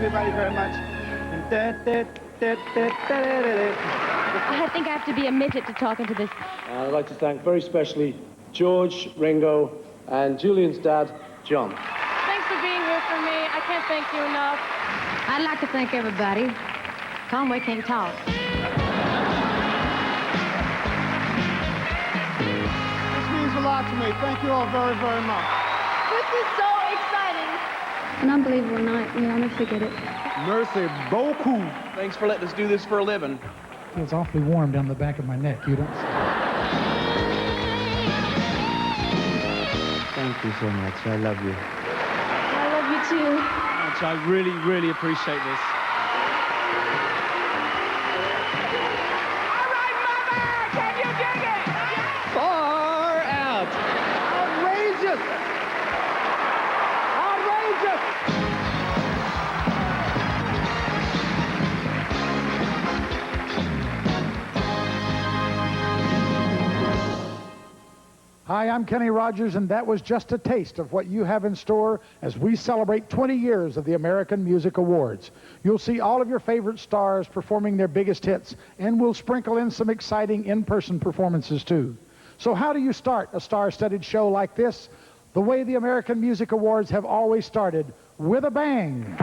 everybody very much. I think I have to be a midget to talk into this. I'd like to thank very specially George, Ringo, and Julian's dad, John. Thanks for being here for me. I can't thank you enough. I'd like to thank everybody. Conway can't talk. This means a lot to me. Thank you all very, very much. This is so exciting. An unbelievable night. I'll never forget it. Merci beaucoup. Thanks for letting us do this for a living. Feels awfully warm down the back of my neck, you don't see? Thank you so much. I love you. I love you too. I really, really appreciate this. All right, Mama, can you dig it? Far out. Outrageous. Outrageous. Hi, I'm Kenny Rogers, and that was just a taste of what you have in store as we celebrate 20 years of the American Music Awards. You'll see all of your favorite stars performing their biggest hits, and we'll sprinkle in some exciting in-person performances, too. So how do you start a star-studded show like this? The way the American Music Awards have always started, with a bang.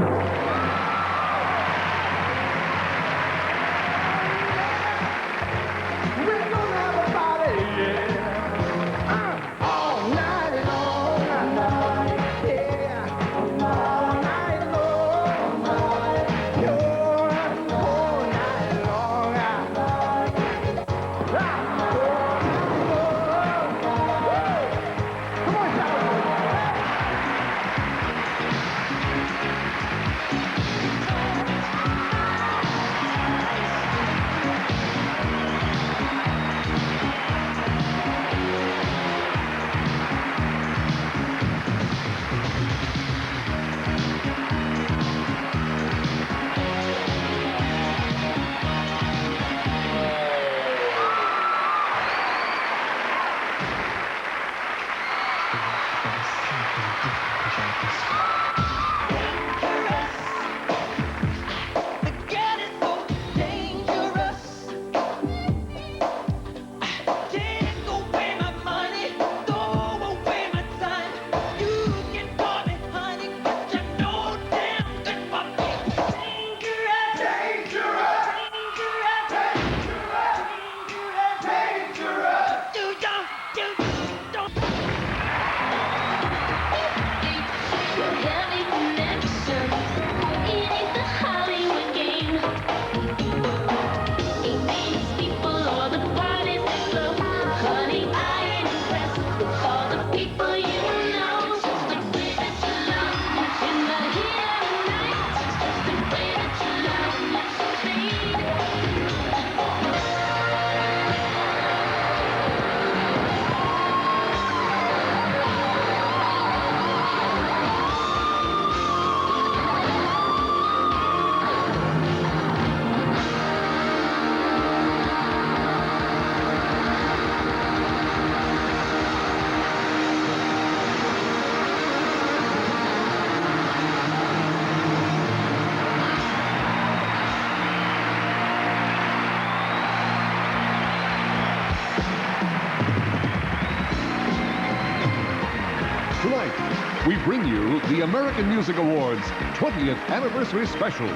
Tonight, we bring you the American Music Awards 20th Anniversary Special.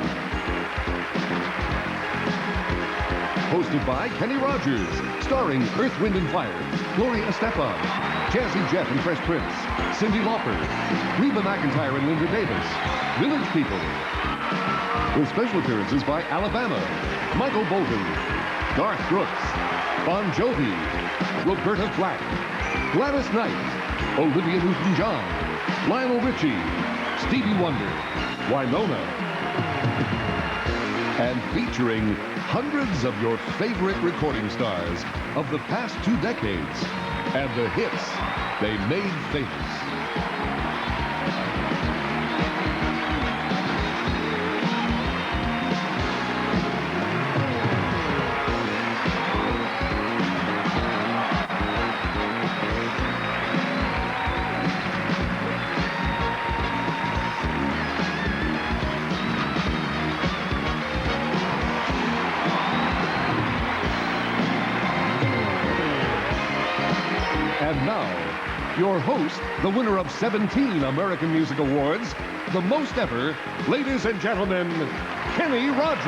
Hosted by Kenny Rogers, starring Earth, Wind & Fire, Gloria Estefan, Jazzy Jeff and Fresh Prince, Cyndi Lauper, Reba McEntire and Linda Davis, Village People. With special appearances by Alabama, Michael Bolton, Garth Brooks, Bon Jovi, Roberta Flack, Gladys Knight, Olivia Newton-John, Lionel Richie, Stevie Wonder, Winona, and featuring hundreds of your favorite recording stars of the past 2 decades and the hits they made famous. Your host, the winner of 17 American Music Awards, the most ever, ladies and gentlemen, Kenny Rogers.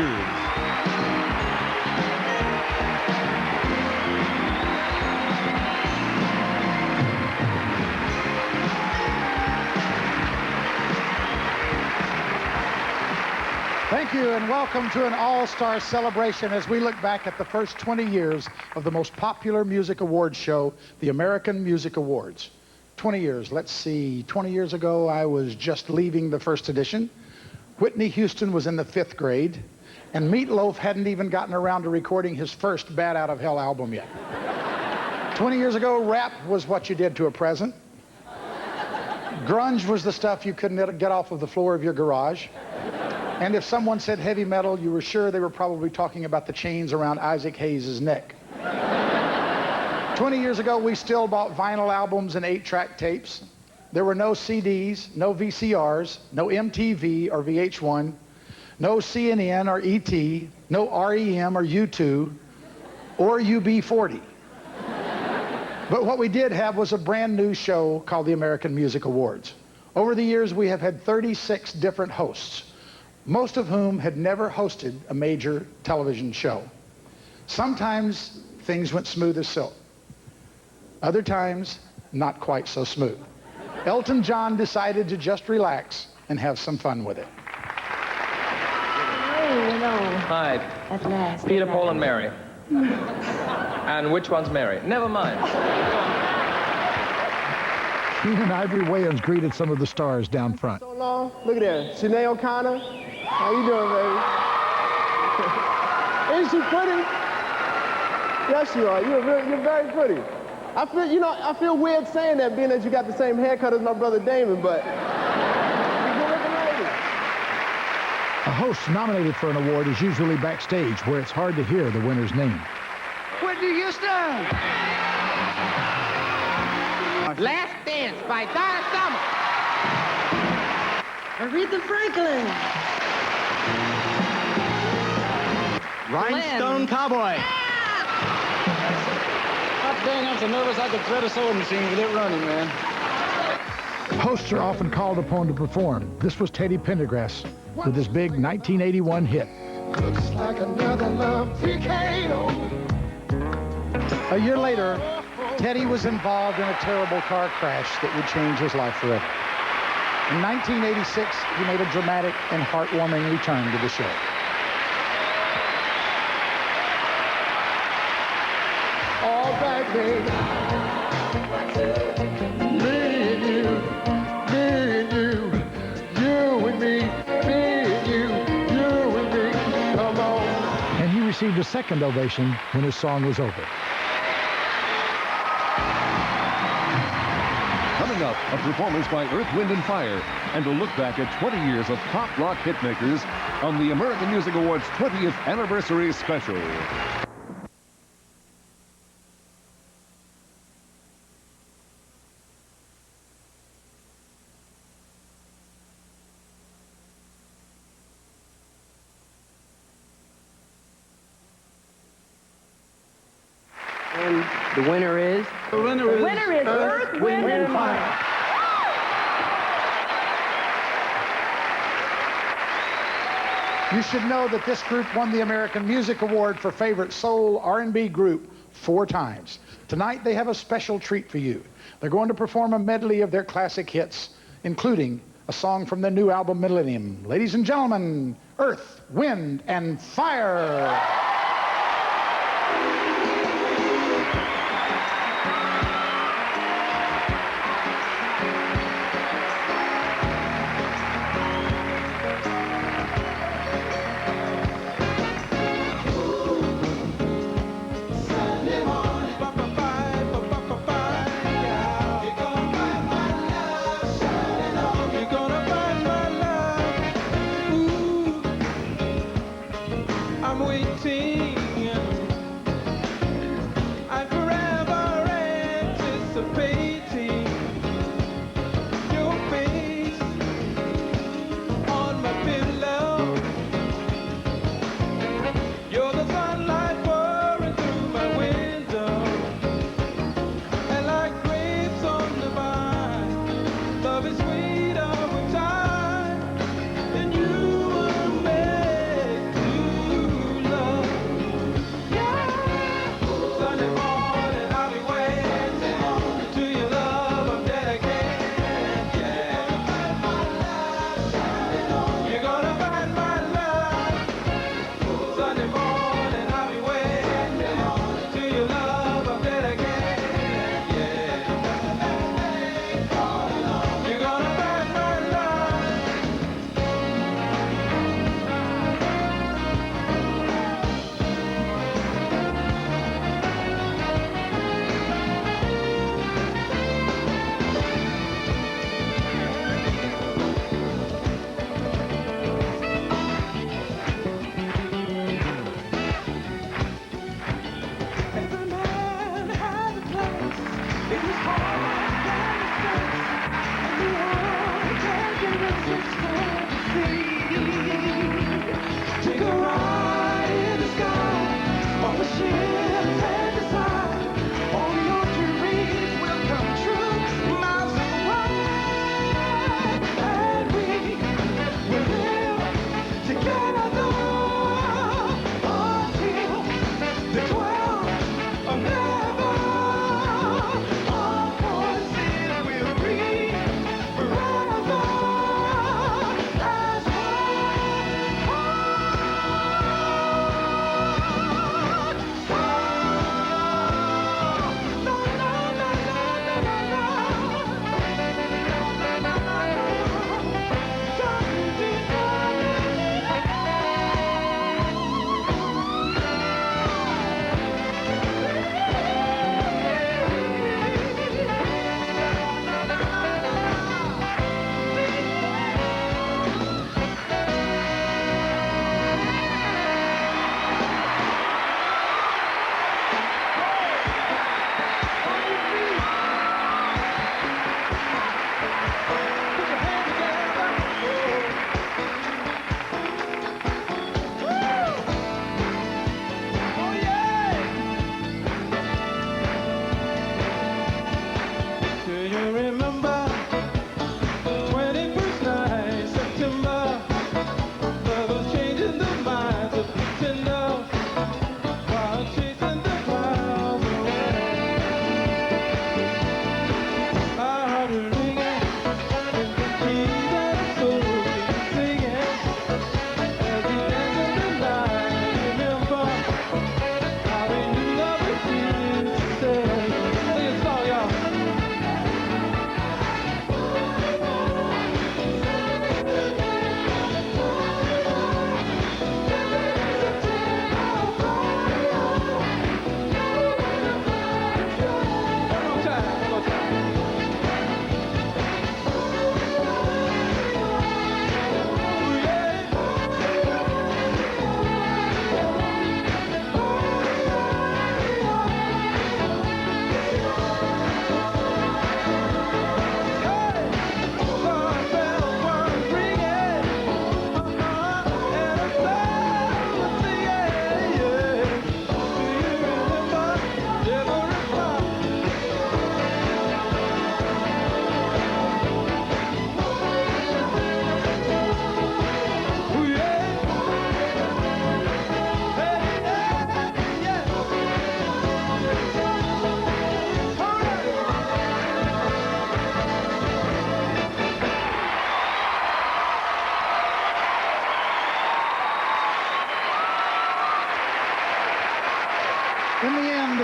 Thank you, and welcome to an all-star celebration as we look back at the first 20 years of the most popular music awards show, the American Music Awards. 20 years, let's see, 20 years ago I was just leaving the first edition. Whitney Houston was in the 5th grade, and Meat Loaf hadn't even gotten around to recording his first Bat Out of Hell album yet. 20 years ago, rap was what you did to a present. Grunge was the stuff you couldn't get off of the floor of your garage. And if someone said heavy metal, you were sure they were probably talking about the chains around Isaac Hayes' neck. 20 years ago, we still bought vinyl albums and 8-track tapes. There were no CDs, no VCRs, no MTV or VH1, no CNN or ET, no REM or U2, or UB40. But what we did have was a brand new show called the American Music Awards. Over the years, we have had 36 different hosts, most of whom had never hosted a major television show. Sometimes things went smooth as silk. Other times, not quite so smooth. Elton John decided to just relax and have some fun with it. Hi. At last. Peter, Paul, and Mary. And which one's Mary? Never mind. Even Ivory Wayans greeted some of the stars down front. So long. Look at there. Sinead O'Connor. How you doing, baby? Isn't she pretty? Yes, you are. You're very pretty. I feel weird saying that, being that you got the same haircut as my brother Damon, but you're a good-looking lady. A host nominated for an award is usually backstage, where it's hard to hear the winner's name. Whitney Houston. Last Dance by Donna Summer. Aretha Franklin. Rhinestone Cowboy. God dang, I'm so nervous I could thread a sewing machine with it running, man. Hosts are often called upon to perform. This was Teddy Pendergrass with his big 1981 hit. Looks like another love TKO. A year later, Teddy was involved in a terrible car crash that would change his life forever. In 1986, he made a dramatic and heartwarming return to the show. All right, baby. Me and you, you and me, me and you and me. Come on. And he received a second ovation when his song was over. Coming up, a performance by Earth, Wind & Fire, and a look back at 20 years of pop rock hitmakers on the American Music Awards 20th Anniversary Special. And the winner is? The winner is Earth, Wind, and Fire. You should know that this group won the American Music Award for Favorite Soul R&B Group 4 times. Tonight they have a special treat for you. They're going to perform a medley of their classic hits, including a song from their new album Millennium. Ladies and gentlemen, Earth, Wind, and Fire. I'm waiting.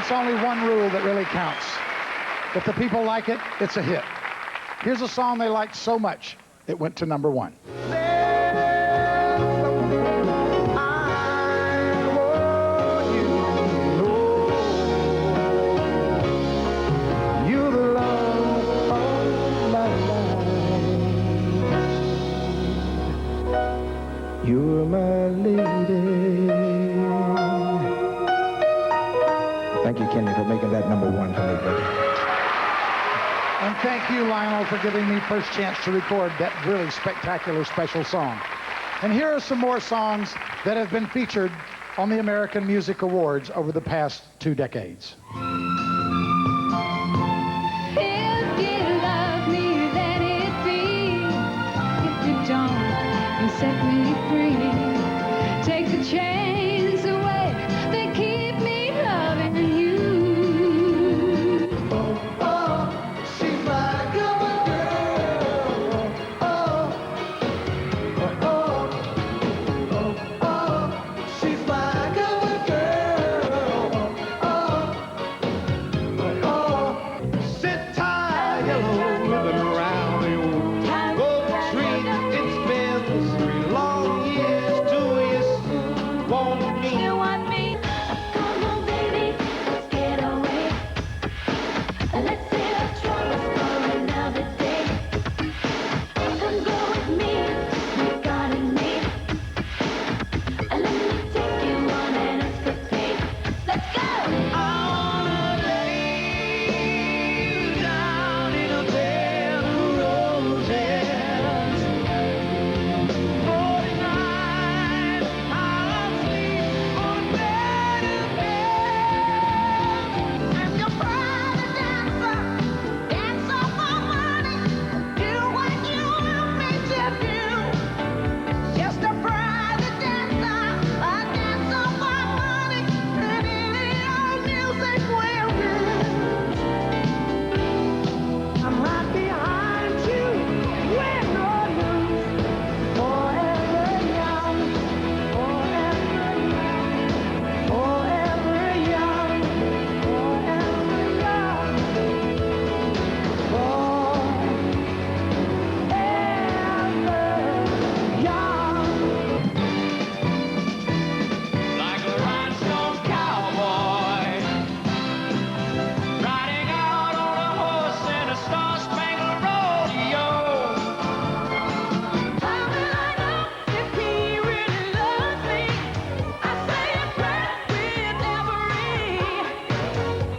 It's only one rule that really counts. If the people like it, it's a hit. Here's a song they liked so much, it went to number 1. You're my lady. Thank you, Kenny, for making that number 1 for me, brother. And thank you, Lionel, for giving me first chance to record that really spectacular special song. And here are some more songs that have been featured on the American Music Awards over the past 2 decades. If you love me, let it be. If you don't, then set me free. Take the chains away that keep me loving you. Oh, oh, she's my good girl. Oh, oh, oh, oh, she's my good girl. Oh, oh, oh. Sit tight, yellow ribbon around your gold tree. It's been 3 long years. Do you want me? You want me? Come on, baby, let's get away. Let's save our troubles for another day. Come go with me, we got it made. Let me take you on an escapade. Let's go! I wanna lay down in a bed of roses. For tonight, I'll sleep on a bed of roses. I'm your private dancer, dance off my money, do what you want me to do. Just a private dancer, I dance off my money, and any old music will do. I'm right behind you, win or lose, forever young, forever young, forever young, forever young, forever young. Like a rhinestone cowboy, riding out on a horse in a star-spangled rodeo. How will I know if he really loves me? I say a prayer with every.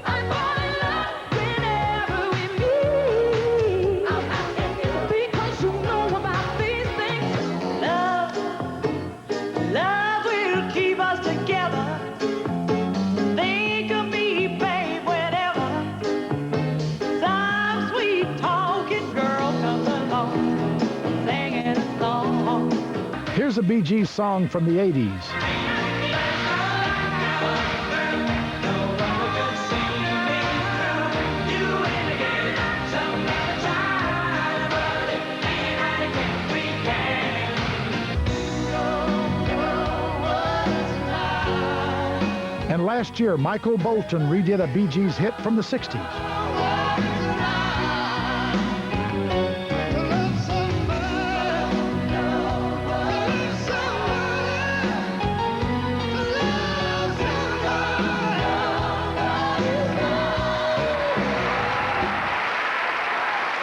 I fall in love whenever we meet. I'm asking you because you know about these things. Love will keep us together. Think of me, babe, whenever some sweet talking girl comes along, singing a song. Here's a Bee Gees song from the 80s. And last year, Michael Bolton redid a Bee Gees hit from the 60s.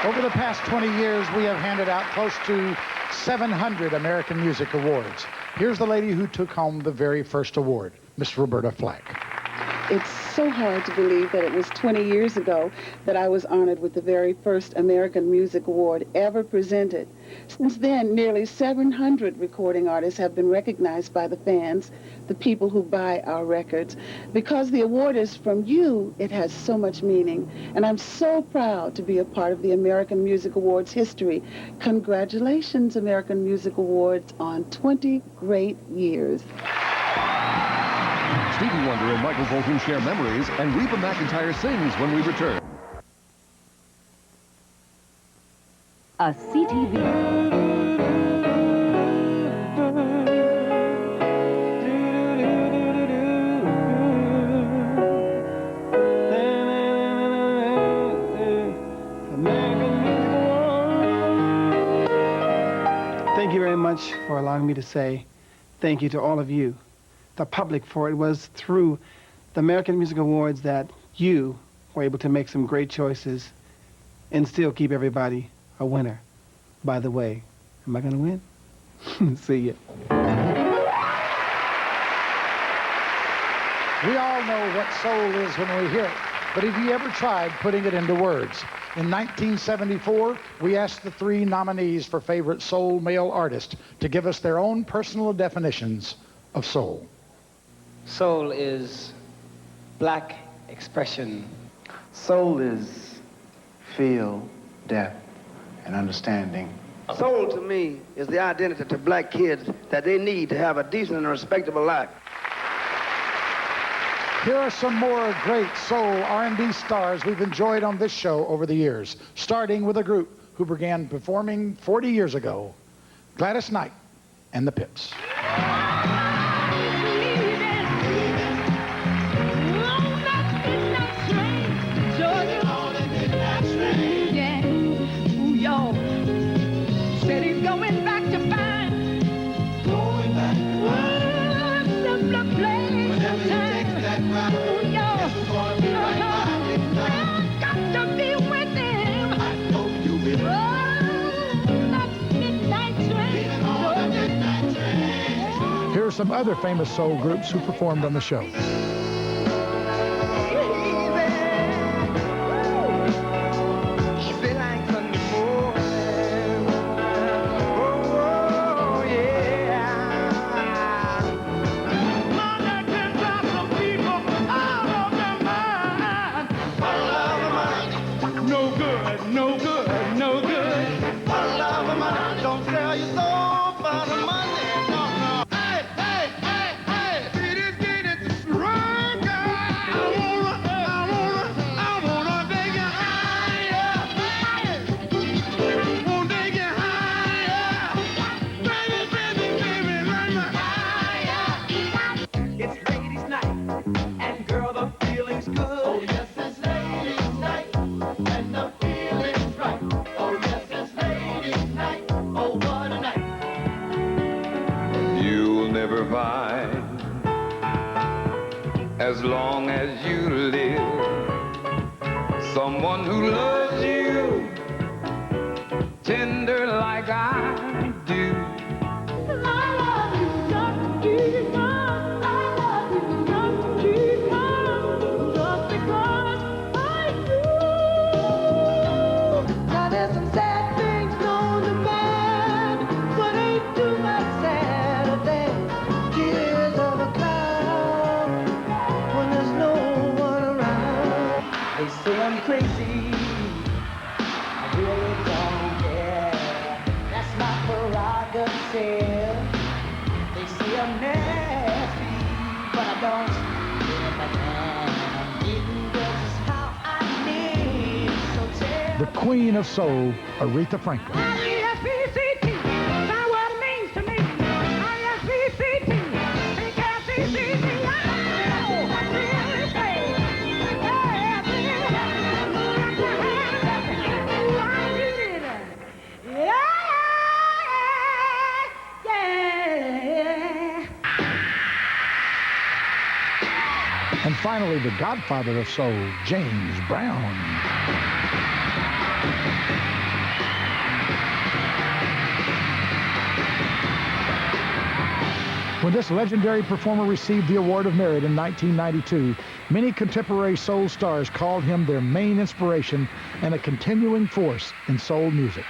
Over the past 20 years, we have handed out close to 700 American Music Awards. Here's the lady who took home the very first award, Miss Roberta Flack. It's so hard to believe that it was 20 years ago that I was honored with the very first American Music Award ever presented. Since then, nearly 700 recording artists have been recognized by the fans, the people who buy our records. Because the award is from you, it has so much meaning. And I'm so proud to be a part of the American Music Awards history. Congratulations, American Music Awards, on 20 great years. Stevie Wonder and Michael Bolton share memories, and Reba McEntire sings when we return. A CTV. Thank you very much for allowing me to say thank you to all of you, the public, for it was through the American Music Awards that you were able to make some great choices and still keep everybody a winner. By the way, am I going to win? See ya. We all know what soul is when we hear it, but have you ever tried putting it into words? In 1974, we asked the 3 nominees for favorite soul male artist to give us their own personal definitions of soul. Soul is black expression. Soul is feel, depth, and understanding. Soul to me is the identity to black kids that they need to have a decent and respectable life. Here are some more great soul R&B stars we've enjoyed on this show over the years, starting with a group who began performing 40 years ago, Gladys Knight and the Pips. Here are some other famous soul groups who performed on the show. As long as you live, someone who loves you tender like I do. I love you, just because. I love you, just because. Just because I do. Now there's some sad things known to man, but ain't too much sadder than tears of a cloud when there's no one around. They say I'm crazy, I really don't care. That's my prerogative. They say I'm nasty, but I don't feel like I'm getting just how I need. So tell The Queen of Soul, Aretha Franklin. R-E-S-P-C-T, that's what it means to me. R-E-S-P-C-T, C-K-C-C-T, I know what really say. And finally, the godfather of soul, James Brown. When this legendary performer received the Award of Merit in 1992, many contemporary soul stars called him their main inspiration and a continuing force in soul music.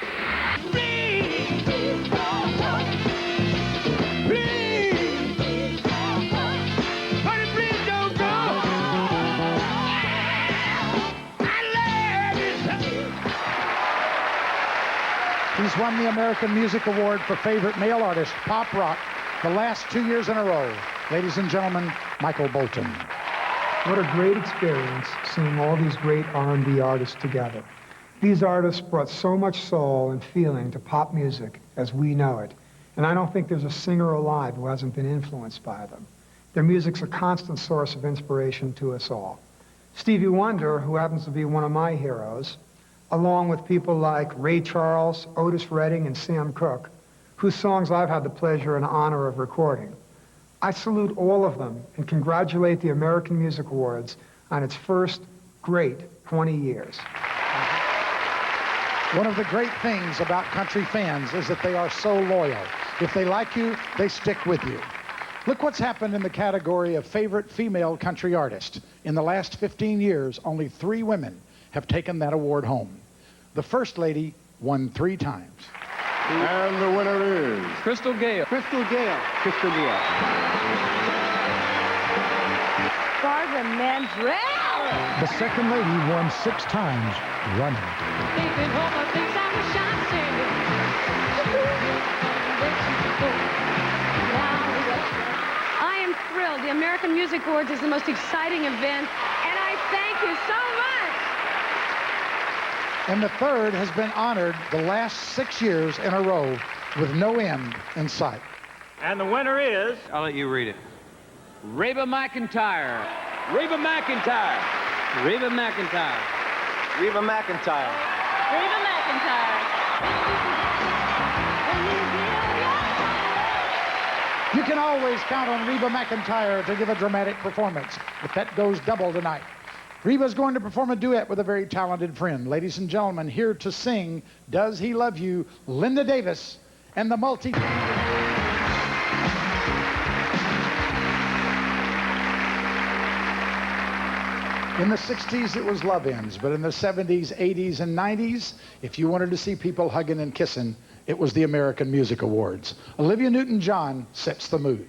He's won the American Music Award for Favorite Male Artist, Pop Rock, the last 2 years in a row. Ladies and gentlemen, Michael Bolton. What a great experience seeing all these great R&B artists together. These artists brought so much soul and feeling to pop music as we know it, and I don't think there's a singer alive who hasn't been influenced by them. Their music's a constant source of inspiration to us all. Stevie Wonder, who happens to be one of my heroes, along with people like Ray Charles, Otis Redding, and Sam Cooke, whose songs I've had the pleasure and honor of recording. I salute all of them and congratulate the American Music Awards on its first great 20 years. One of the great things about country fans is that they are so loyal. If they like you, they stick with you. Look what's happened in the category of favorite female country artist. In the last 15 years, only 3 women have taken that award home. The First Lady won 3 times. And the winner is Crystal Gayle. Crystal Gayle. Crystal Gayle. Barbara Mandrell. The Second Lady won 6 times running. David Homer thinks I'm a shot singer. I am thrilled. The American Music Awards is the most exciting event, and I thank you so much. And the third has been honored the last 6 years in a row with no end in sight. And the winner is... I'll let you read it. Reba McEntire. Reba McEntire. Reba McEntire. Reba McEntire. Reba McEntire. You can always count on Reba McEntire to give a dramatic performance, but that goes double tonight. Reba's going to perform a duet with a very talented friend. Ladies and gentlemen, here to sing Does He Love You, Linda Davis and the multi... In the 60s, it was Love Ins, but in the 70s, 80s, and 90s, if you wanted to see people hugging and kissing, it was the American Music Awards. Olivia Newton-John sets the mood.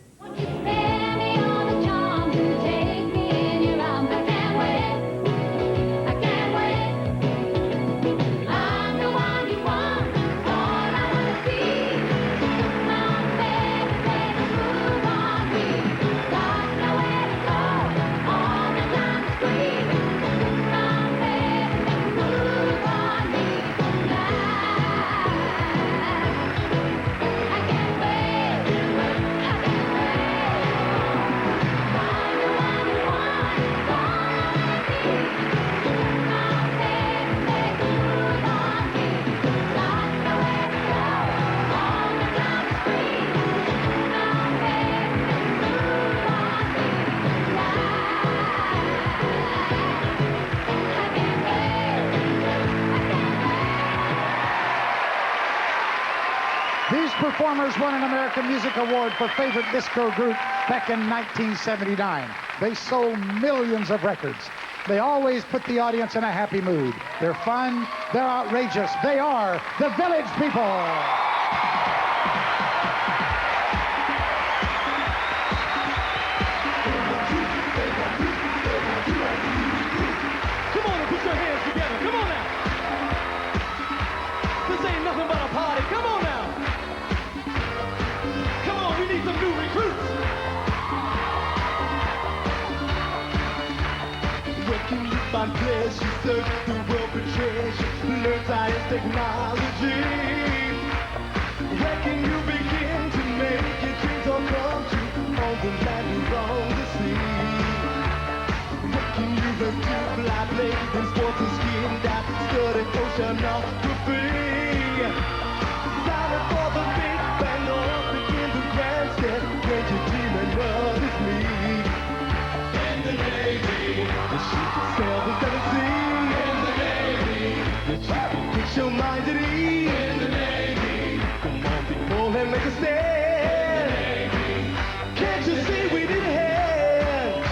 These performers won an American Music Award for Favorite Disco Group back in 1979. They sold millions of records. They always put the audience in a happy mood. They're fun, they're outrageous. They are the Village People. Find pleasure, search the world for treasure, learn science, technology. Where can you begin to make your dreams all come true on the land you're on the sea? What can you learn to fly, play in sports and skiing, dive, study oceanography? Sign up for the big band or begin the grandstand, when you're dreaming of this me. In the Navy, the ship sail the seven seas. In the Navy, the ship can fix your mind at ease. In the Navy, come on people and make a stand. In the Navy, can't you see we didn't have?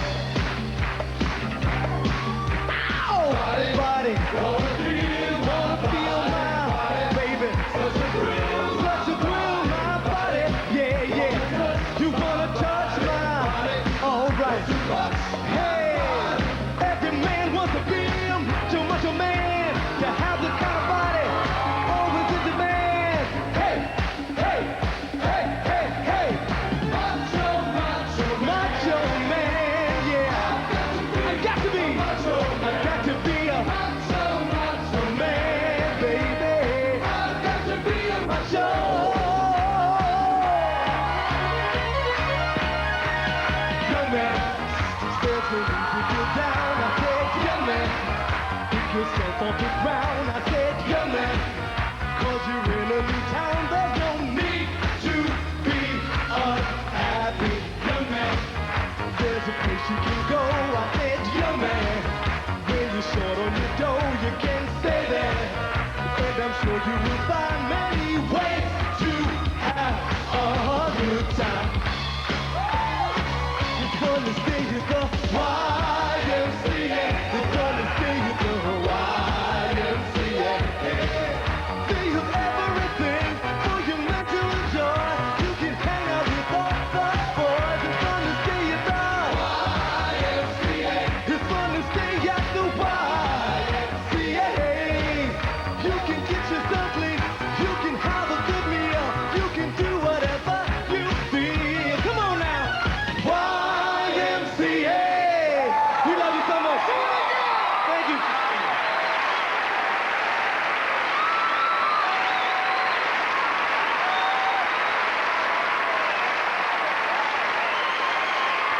Oh, body, wanna feel my baby. Such a thrill, my body. Yeah, yeah. You wanna touch my body? All right. Hey, every man wants to be him. Too much a man to have this kind of body. Always in demand. Hey, hey, hey, hey, hey. Macho, macho, macho man. Yeah, I got to be. I got to be a macho, macho man, baby. I got to be a macho. Young man, still feeling you down. I said, young man, pick yourself off the ground. I said, young man, cause you're in a new town. There's no need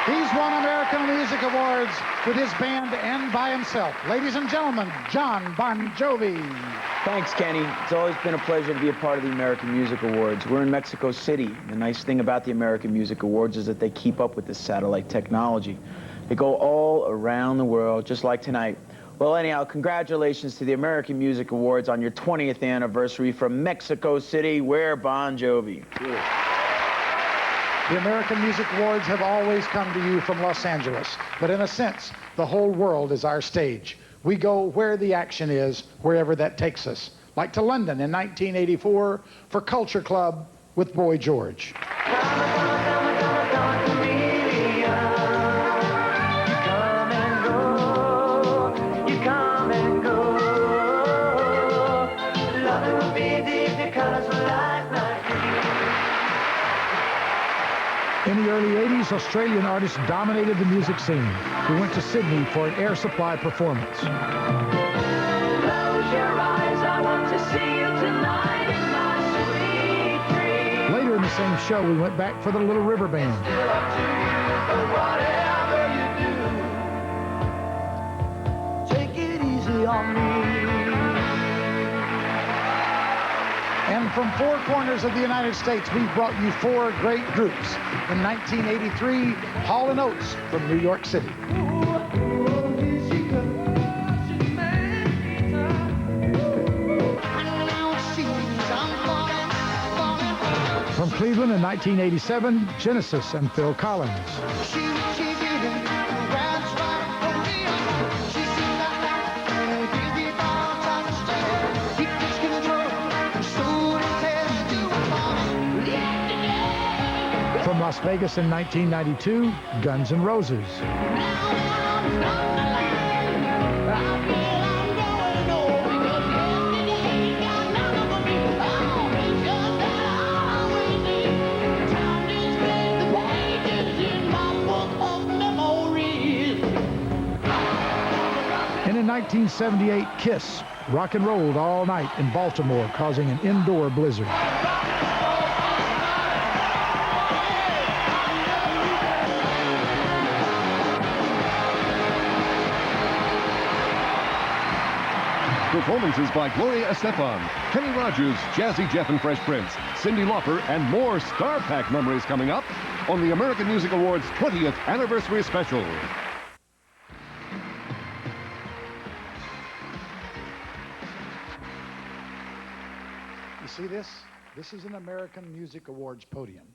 He's won American Music Awards with his band and by himself. Ladies and gentlemen, John Bon Jovi. Thanks, Kenny. It's always been a pleasure to be a part of the American Music Awards. We're in Mexico City. The nice thing about the American Music Awards is that they keep up with the satellite technology. They go all around the world, just like tonight. Well, anyhow, congratulations to the American Music Awards on your 20th anniversary from Mexico City. We're Bon Jovi. The American Music Awards have always come to you from Los Angeles, but in a sense, the whole world is our stage. We go where the action is, wherever that takes us. Like to London in 1984 for Culture Club with Boy George. In the early 80s, Australian artists dominated the music scene. We went to Sydney for an Air Supply performance. Close your eyes, I want to see you tonight in my sweet dreams. Later in the same show, we went back for the Little River Band. Still up to you, but whatever you do, take it easy on me. And from four corners of the United States, we've brought you four great groups. In 1983, Hall & Oates from New York City. From Cleveland in 1987, Genesis and Phil Collins. From Las Vegas in 1992, Guns N' Roses. And in 1978, Kiss rock and rolled all night in Baltimore, causing an indoor blizzard. Performances by Gloria Estefan, Kenny Rogers, Jazzy Jeff and Fresh Prince, Cyndi Lauper, and more Star Pack memories coming up on the American Music Awards 20th Anniversary Special. You see this? This is an American Music Awards podium.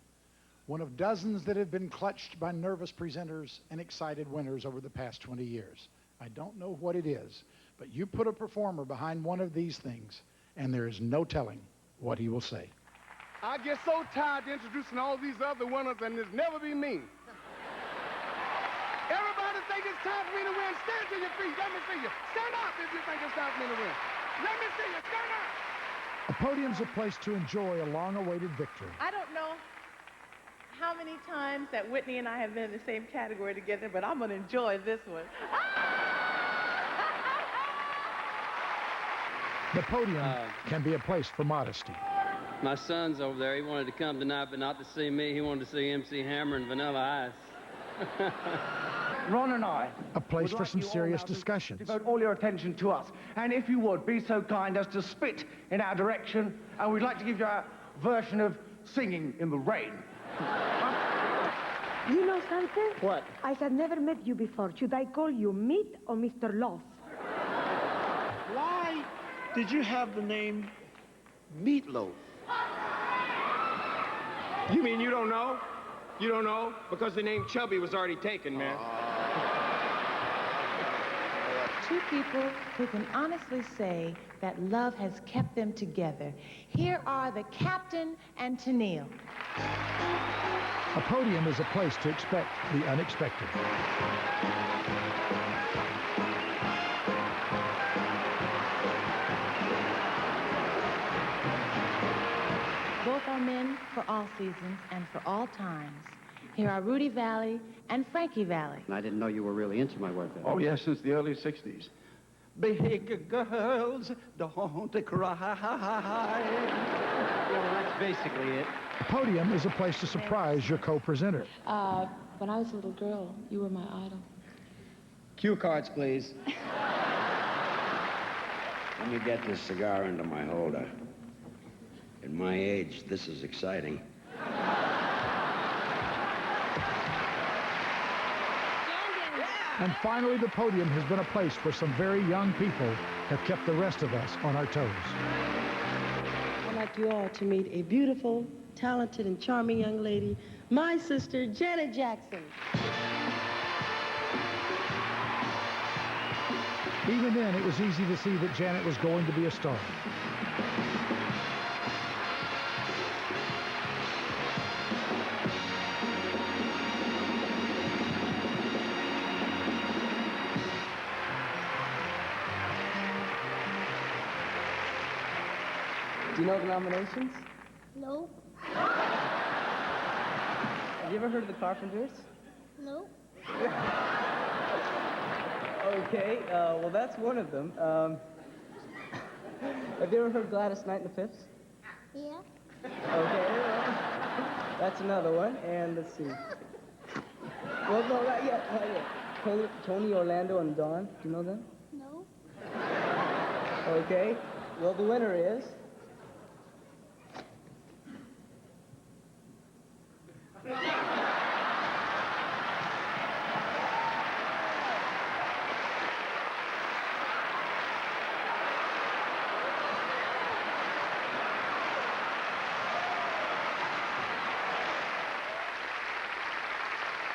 One of dozens that have been clutched by nervous presenters and excited winners over the past 20 years. I don't know what it is, but you put a performer behind one of these things, and there is no telling what he will say. I get so tired of introducing all these other winners, and it's never be me. Everybody think it's time for me to win. Stand to your feet. Let me see you. Stand up if you think it's time for me to win. Let me see you. Stand up. A podium's a place to enjoy a long-awaited victory. I don't know how many times that Whitney and I have been in the same category together, but I'm going to enjoy this one. The podium can be a place for modesty. My son's over there. He wanted to come tonight, but not to see me. He wanted to see MC Hammer and Vanilla Ice. Ron and I... A place for some serious discussions. Devote all your attention to us. And if you would, be so kind as to spit in our direction, and we'd like to give you our version of Singing in the Rain. You know something? What? I have never met you before. Should I call you Meat or Mr. Loaf? Why did you have the name Meatloaf? You mean you don't know? You don't know? Because the name Chubby was already taken, man. Two people who can honestly say that love has kept them together. Here are the Captain and Tennille. A podium is a place to expect the unexpected. Both are men for all seasons and for all times. Here are Rudy Valley and Frankie Valley. I didn't know you were really into my work. Oh, yes, since the early 60s. Big girls don't cry. Yeah, well, that's basically it. A podium is a place to surprise your co-presenter. When I was a little girl, you were my idol. Cue cards, please. Let me get this cigar into my holder. At my age, this is exciting. And finally, the podium has been a place where some very young people have kept the rest of us on our toes. I'd like you all to meet a beautiful, talented, and charming young lady, my sister, Janet Jackson. Even then, it was easy to see that Janet was going to be a star. Do you know the nominations? No. Have you ever heard of the Carpenters? No. Okay, well, that's one of them. Have you ever heard Gladys Knight and the Fifths? Yeah. Okay, well, that's another one. And let's see. Well, no, right, yeah. Tony, Orlando, and Dawn. Do you know them? No. Okay. Well, the winner is...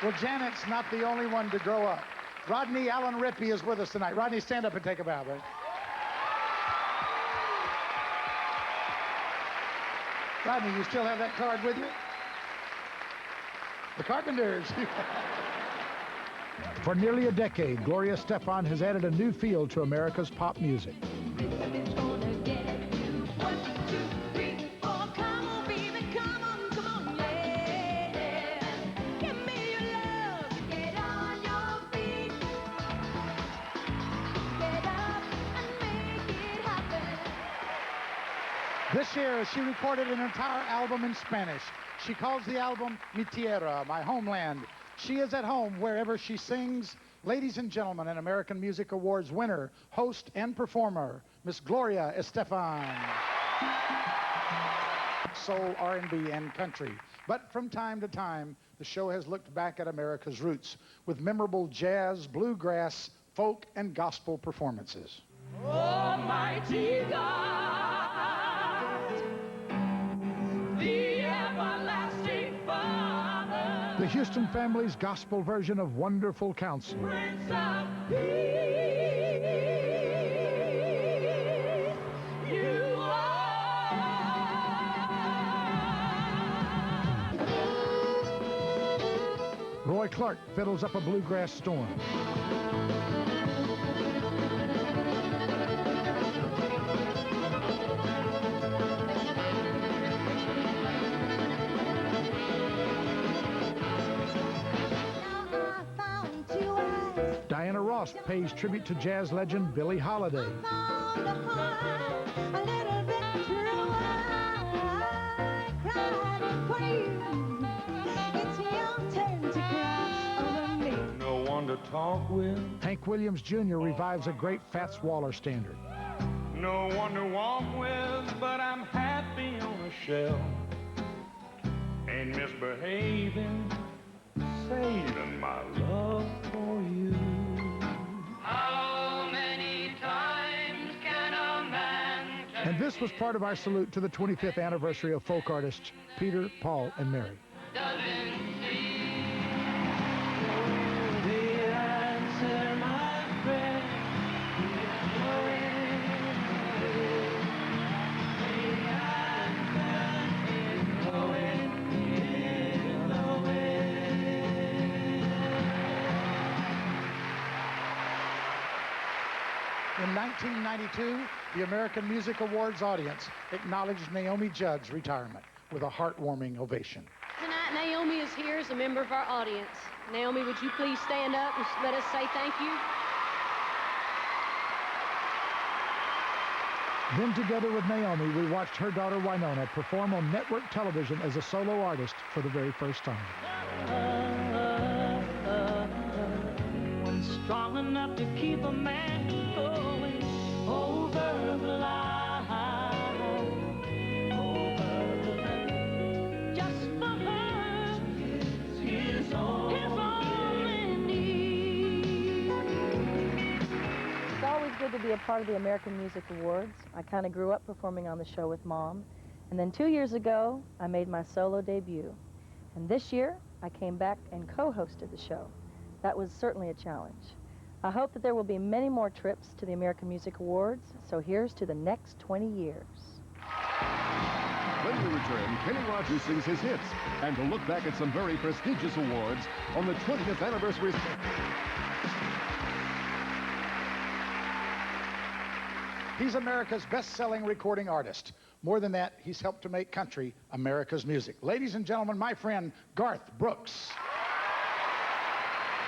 Well, Janet's not the only one to grow up. Rodney Allen Rippey is with us tonight. Rodney, stand up and take a bow, buddy. Rodney, you still have that card with you? The Carpenters. For nearly a decade, Gloria Estefan has added a new feel to America's pop music. This year, she recorded an entire album in Spanish. She calls the album Mi Tierra, My Homeland. She is at home wherever she sings. Ladies and gentlemen, an American Music Awards winner, host, and performer, Miss Gloria Estefan. Soul, R&B, and country. But from time to time, the show has looked back at America's roots with memorable jazz, bluegrass, folk, and gospel performances. Almighty God, the everlasting Father, The Houston Family's gospel version of Wonderful Counselor. Prince of Peace, you are. Roy Clark fiddles up a bluegrass storm. Diana Ross pays tribute to jazz legend Billie Holiday. No one to talk with, Hank Williams Jr. revives a great Fats Waller standard. no one to walk with, but I'm happy on a shelf. Ain't misbehaving, saving my love for you. How many times can a man And this was part of our salute to the 25th anniversary of folk artists Peter, Paul, and Mary. doesn't see? The answer, my friend, In 1992, the American Music Awards audience acknowledged Naomi Judd's retirement with a heartwarming ovation. Tonight, Naomi is here as a member of our audience. Naomi, would you please stand up and let us say thank you? Then together with Naomi, we watched her daughter Winona perform on network television as a solo artist for the very first time. strong enough to keep a man going over the line, over the line. Just for her, his only need. It's always good to be a part of the American Music Awards. I kind of grew up performing on the show with Mom. And then 2 years ago, I made my solo debut. And this year, I came back and co-hosted the show. That was certainly a challenge. I hope that there will be many more trips to the American Music Awards, so here's to the next 20 years. When we return, Kenny Rogers sings his hits, and to look back at some very prestigious awards on the 20th anniversary. He's America's best-selling recording artist. More than that, he's helped to make country America's music. Ladies and gentlemen, my friend, Garth Brooks.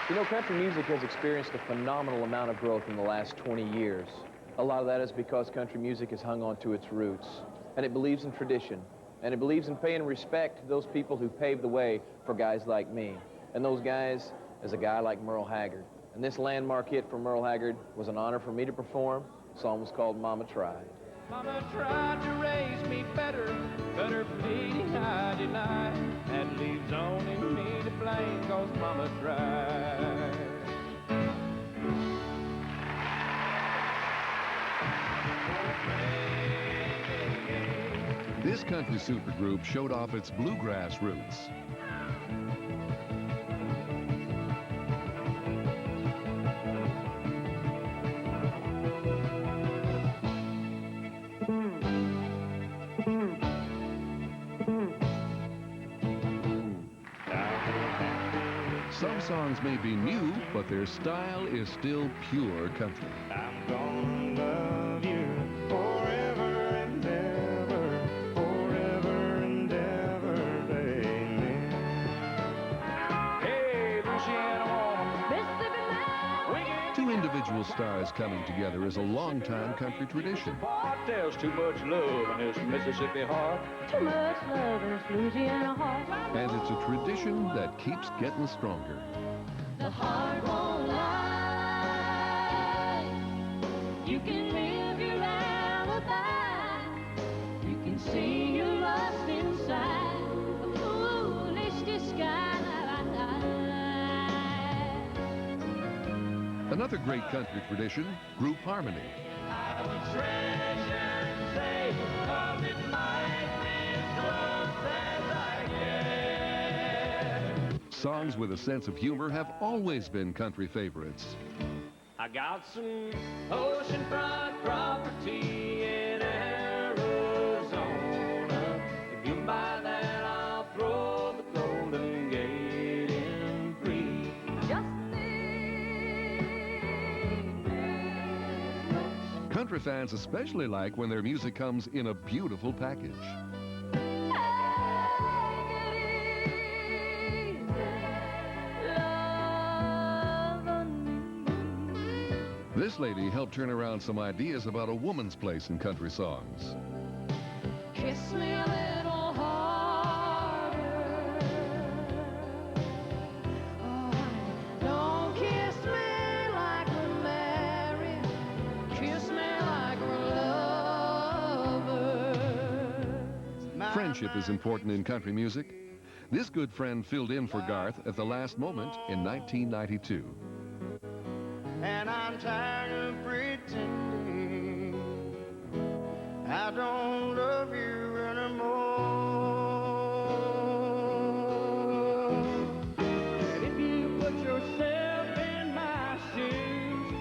You know, country music has experienced a phenomenal amount of growth in the last 20 years. A lot of that is because country music has hung on to its roots, and it believes in tradition, and it believes in paying respect to those people who paved the way for guys like me. And those guys is a guy like Merle Haggard. And this landmark hit from Merle Haggard was an honor for me to perform. The song was called Mama Tried. Mama tried to raise me better, but her pleading I denied. That leaves only me to blame, 'cause Mama tried. This country supergroup showed off its bluegrass roots. Some songs may be new, but their style is still pure country. I'm gonna love you forever and ever, forever and ever, amen. Hey, Louisiana woman, Mississippi man, Two individual stars coming together is a long-time country tradition. there's too much love in this Mississippi heart. Too much love in this Louisiana heart. And it's a tradition that keeps getting stronger. The heart won't lie. You can live your alibi. You can see your lust inside a foolish disguise. Another great country tradition, group harmony. I would treasure and say, 'cause it might be as close as I get. Songs with a sense of humor have always been country favorites. I got some oceanfront property in Arizona. If you buy that, I'll throw the Golden Gate in free. Country fans especially like when their music comes in a beautiful package. This lady helped turn around some ideas about a woman's place in country songs. Kiss me a little harder. Oh, don't kiss me like we're married. Kiss me like we're lovers. Friendship is important in country music. This good friend filled in for Garth at the last moment in 1992. And I'm tired of pretending I don't love you anymore. And if you put yourself in my shoes,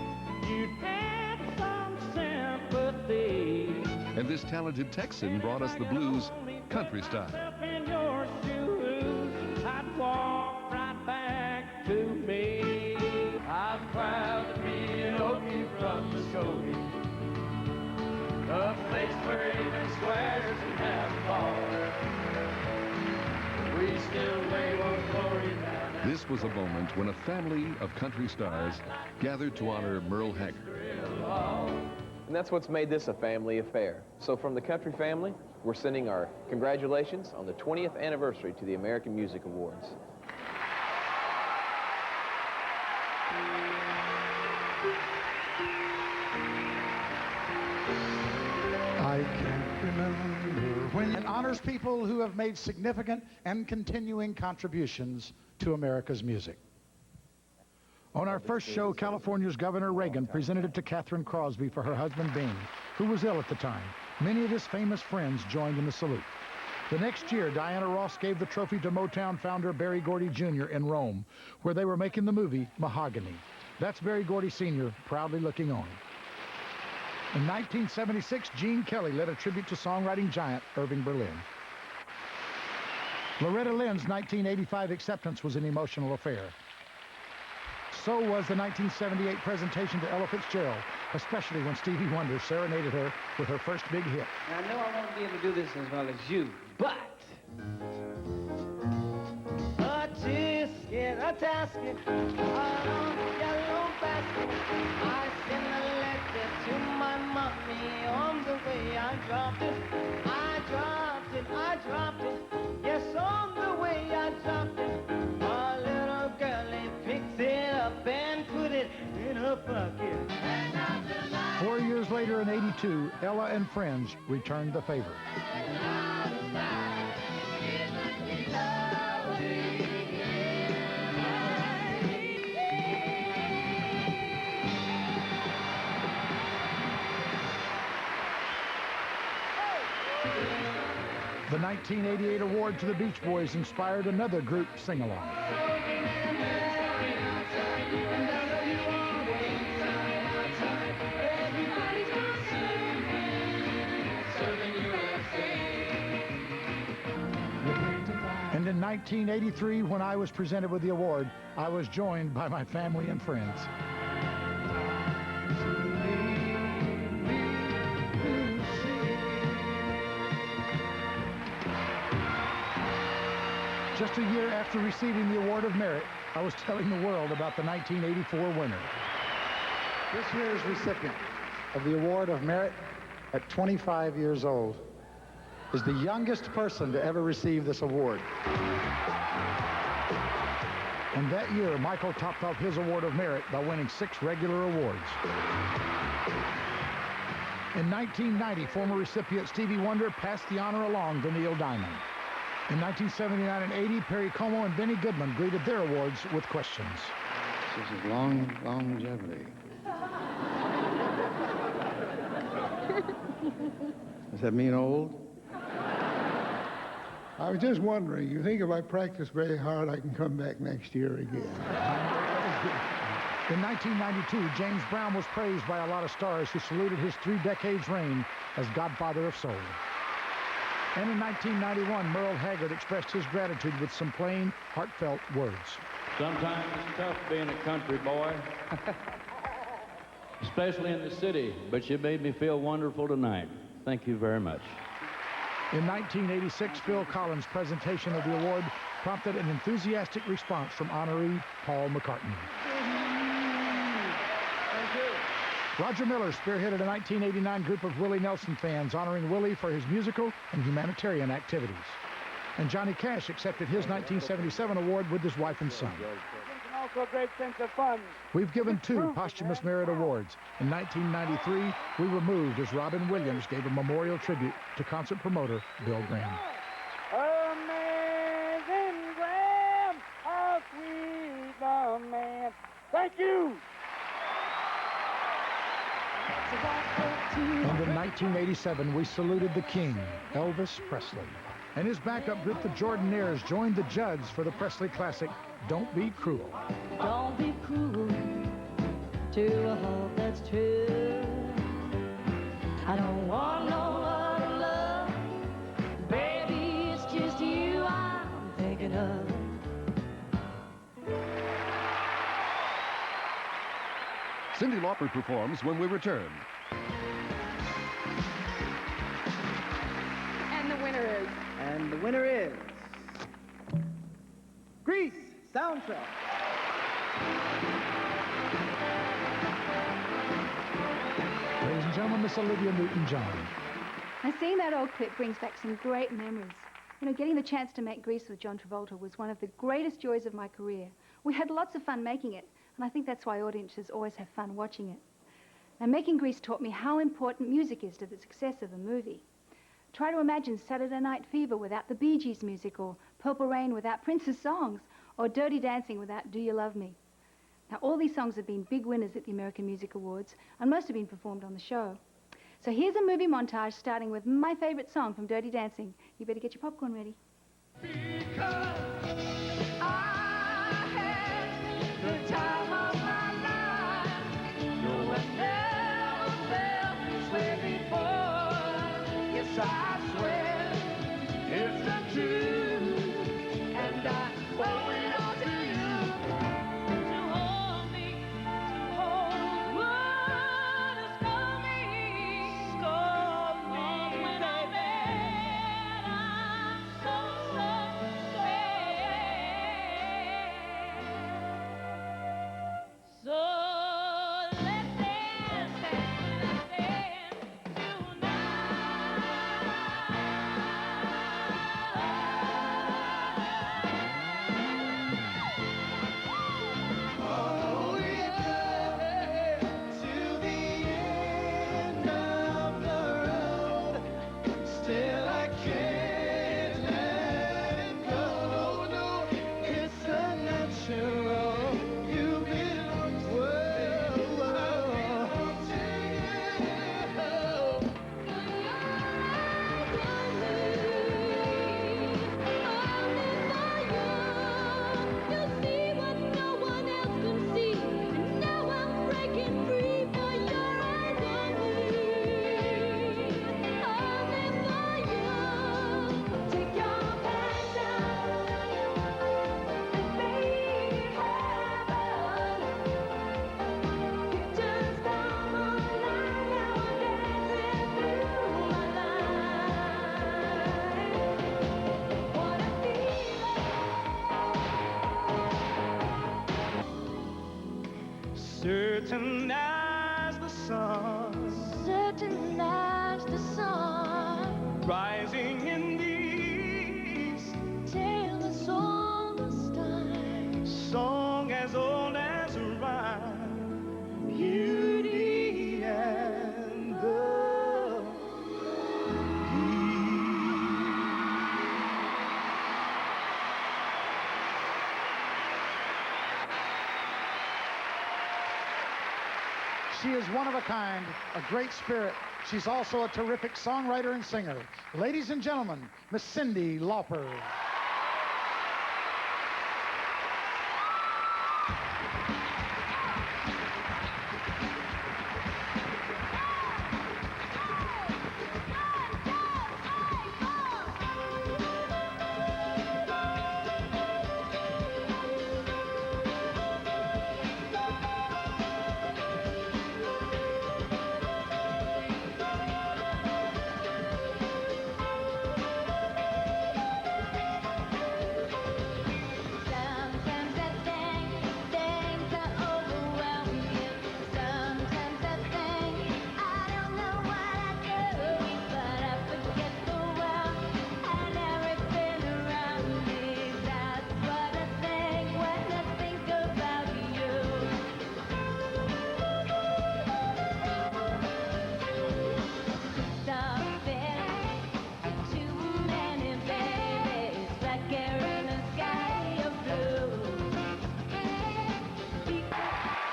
you'd have some sympathy. And this talented Texan brought us the blues country style. In your shoes, I'd walk right back to me. I'm proud to be an Okie from Muskogee, a place where even squares can have a ball. We still wave our glory down. This was a moment when a family of country stars gathered to honor Merle Haggard. And that's what's made this a family affair. So from the country family, we're sending our congratulations on the 20th anniversary to the American Music Awards. and honors people who have made significant and continuing contributions to America's music. On our first show, California's Governor Reagan presented it to Catherine Crosby for her husband, Bing, who was ill at the time. Many of his famous friends joined in the salute. The next year, Diana Ross gave the trophy to Motown founder Berry Gordy Jr. in Rome, where they were making the movie Mahogany. That's Berry Gordy Sr. proudly looking on. In 1976, Gene Kelly led a tribute to songwriting giant Irving Berlin. Loretta Lynn's 1985 acceptance was an emotional affair. So was the 1978 presentation to Ella Fitzgerald, especially when Stevie Wonder serenaded her with her first big hit. Now, I know I won't be able to do this as well as you, but a tisket, a tasket, a yellow basket. I sent a letter to my mommy on the way I dropped it. I dropped it, I dropped it. Yes, on the way I dropped it. My little girlie picked it up and put it in her pocket. 4 years later in '82, Ella and Friends returned the favor. The 1988 award to the Beach Boys inspired another group sing-along. And in 1983, when I was presented with the award, I was joined by my family and friends. Just a year after receiving the Award of Merit, I was telling the world about the 1984 winner. This year's recipient of the Award of Merit at 25 years old is the youngest person to ever receive this award. And that year, Michael topped off his Award of Merit by winning 6 regular awards. In 1990, former recipient Stevie Wonder passed the honor along to Neil Diamond. In 1979 and '80, Perry Como and Benny Goodman greeted their awards with questions. This is longevity. Does that mean old? I was just wondering, you think if I practice very hard, I can come back next year again? In 1992, James Brown was praised by a lot of stars who saluted his 3 decades reign as Godfather of Soul. And in 1991, Merle Haggard expressed his gratitude with some plain, heartfelt words. Sometimes it's tough being a country boy, especially in the city, but you made me feel wonderful tonight. Thank you very much. In 1986, Phil Collins' presentation of the award prompted an enthusiastic response from honoree Paul McCartney. Roger Miller spearheaded a 1989 group of Willie Nelson fans honoring Willie for his musical and humanitarian activities. And Johnny Cash accepted his 1977 award with his wife and son. Also a great sense of fun. We've given 2 posthumous merit awards. In 1993, we were moved as Robin Williams gave a memorial tribute to concert promoter Bill Graham. Amazing Graham, how sweet the man. Thank you. And in 1987, we saluted the king, Elvis Presley. And his backup group, the Jordanaires, joined the Judds for the Presley classic, Don't Be Cruel. Don't be cruel to a hope that's true. I don't want no other love. Baby, it's just you I'm thinking of. Cyndi Lauper performs when we return. And the winner is? And the winner is Grease soundtrack. Ladies and gentlemen, Miss Olivia Newton-John. And seeing that old clip brings back some great memories. You know, getting the chance to make Grease with John Travolta was one of the greatest joys of my career. We had lots of fun making it, and I think that's why audiences always have fun watching it. Now, making Grease taught me how important music is to the success of a movie. Try to imagine Saturday Night Fever without the Bee Gees music, or Purple Rain without Prince's songs, or Dirty Dancing without Do You Love Me. Now, all these songs have been big winners at the American Music Awards, and most have been performed on the show. So here's a movie montage starting with my favorite song from Dirty Dancing. You better get your popcorn ready. I swear it's the truth, and I owe it all to you to hold me, to hold what has called me, baby. I'm so sad. So let's dance, let's dance tonight. Certain as the sun, certain as the sun, rising in the east, tell us all the time, song as old as rhyme, beauty and the She is one of a kind, a great spirit. She's also a terrific songwriter and singer. Ladies and gentlemen, Miss Cyndi Lauper.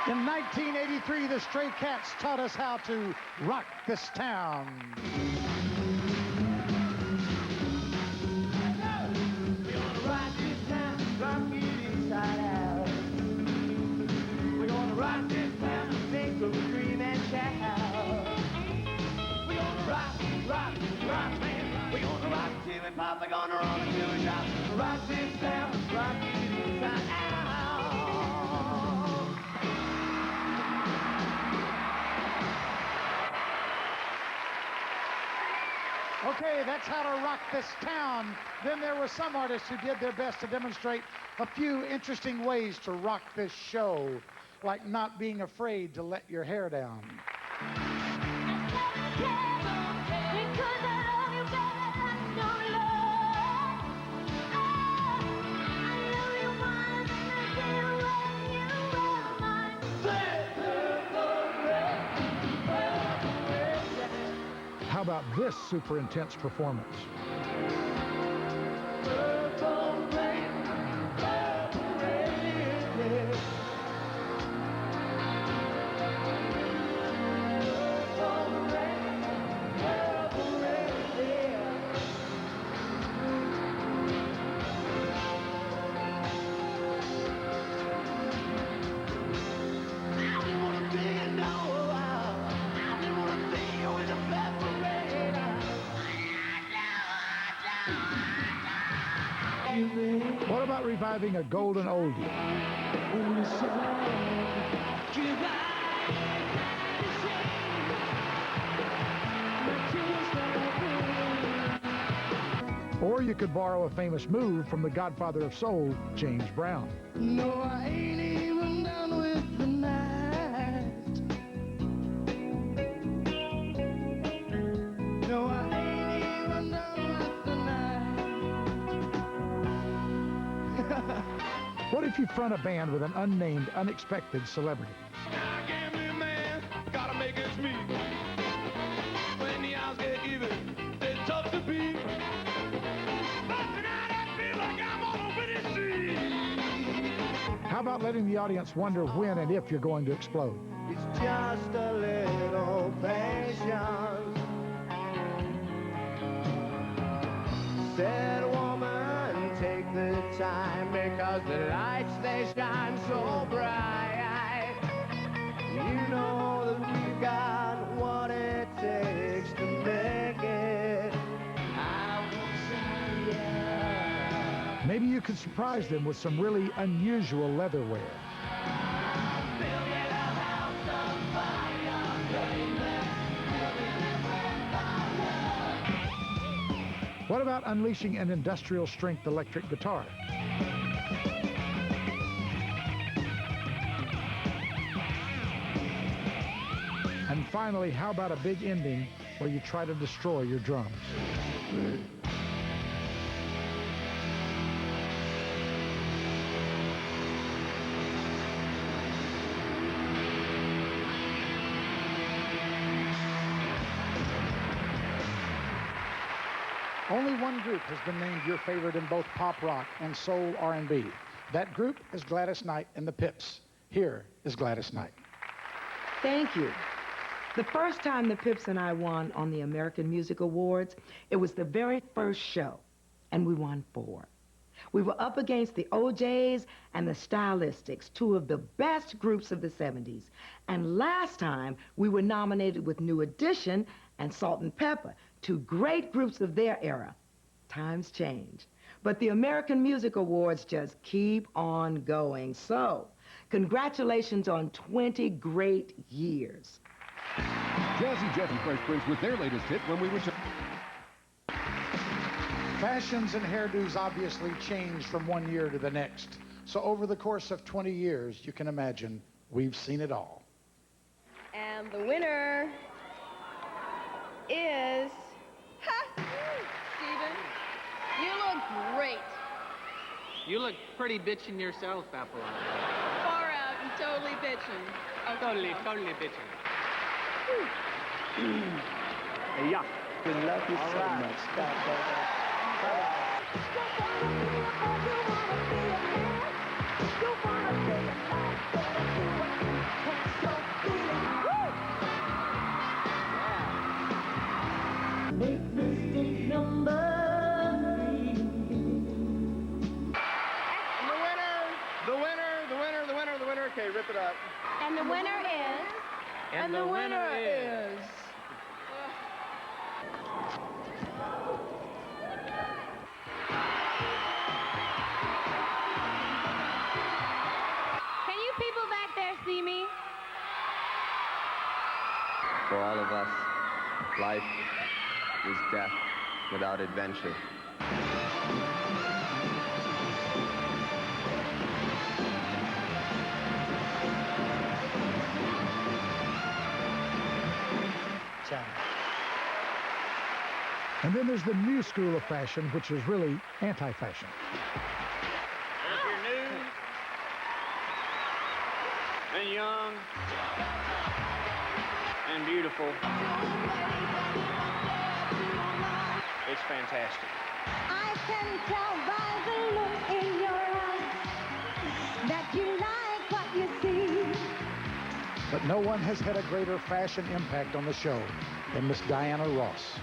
In 1983, the Stray Cats taught us how to rock this town. We're gonna rock this town, rock it inside out. We're gonna rock this town, sing so scream and shout. We're gonna rock, rock, rock, man. We're gonna rock till and Papa gonna run until we drop. Rock this town, rock it inside out. Okay, that's how to rock this town. Then there were some artists who did their best to demonstrate a few interesting ways to rock this show, like not being afraid to let your hair down. How about this super intense performance? What about reviving a golden oldie? Or you could borrow a famous move from the godfather of soul, James Brown. No, I ain't even done with the night. No, I ain't even done with the night. What if you front a band with an unnamed, unexpected celebrity? Gambling man, gotta make ends meet. When the odds get even, they're tough to beat. How about letting the audience wonder when and if you're going to explode? It's just a little patience. Said woman, take the time because the lights they shine so bright. You know that we've got what it takes to make it. I will see ya. Maybe you could surprise them with some really unusual leatherware. What about unleashing an industrial strength electric guitar? And finally, how about a big ending where you try to destroy your drums? Only one group has been named your favorite in both pop rock and soul R&B. That group is Gladys Knight and the Pips. Here is Gladys Knight. Thank you. The first time the Pips and I won on the American Music Awards, it was the very first show, and we won 4. We were up against the OJs and the Stylistics, 2 of the best groups of the 70s. And last time, we were nominated with New Edition and Salt and Pepper, 2 great groups of their era. Times change. But the American Music Awards just keep on going. So, congratulations on 20 great years. Jazzy Jeff and Fresh Prince with their latest hit When We Return. Fashions and hairdos obviously change from one year to the next. So over the course of 20 years, you can imagine, we've seen it all. And the winner is... Steven, you look great. You look pretty bitchin' yourself, Apollonia. Far out and totally bitchin'. Okay. Totally bitchin'. Yeah. We love you so much. Make mistake number 3. The winner. Okay, rip it up. And the winner is... And the winner is... Can you people back there see me? For all of us, life is death without adventure. And then there's the new school of fashion, which is really anti-fashion. If you're new and young and beautiful. It's fantastic. I can tell by the look in your eyes that you like what you see. But no one has had a greater fashion impact on the show than Miss Diana Ross.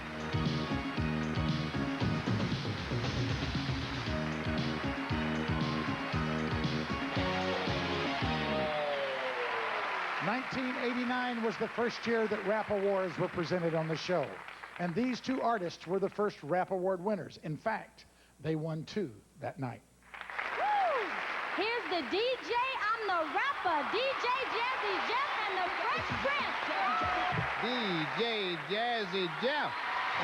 '89 was the first year that Rap Awards were presented on the show. And these two artists were the first Rap Award winners. In fact, they won 2 that night. Woo! Here's the DJ, I'm the rapper, DJ Jazzy Jeff and the Fresh Prince. DJ Jazzy Jeff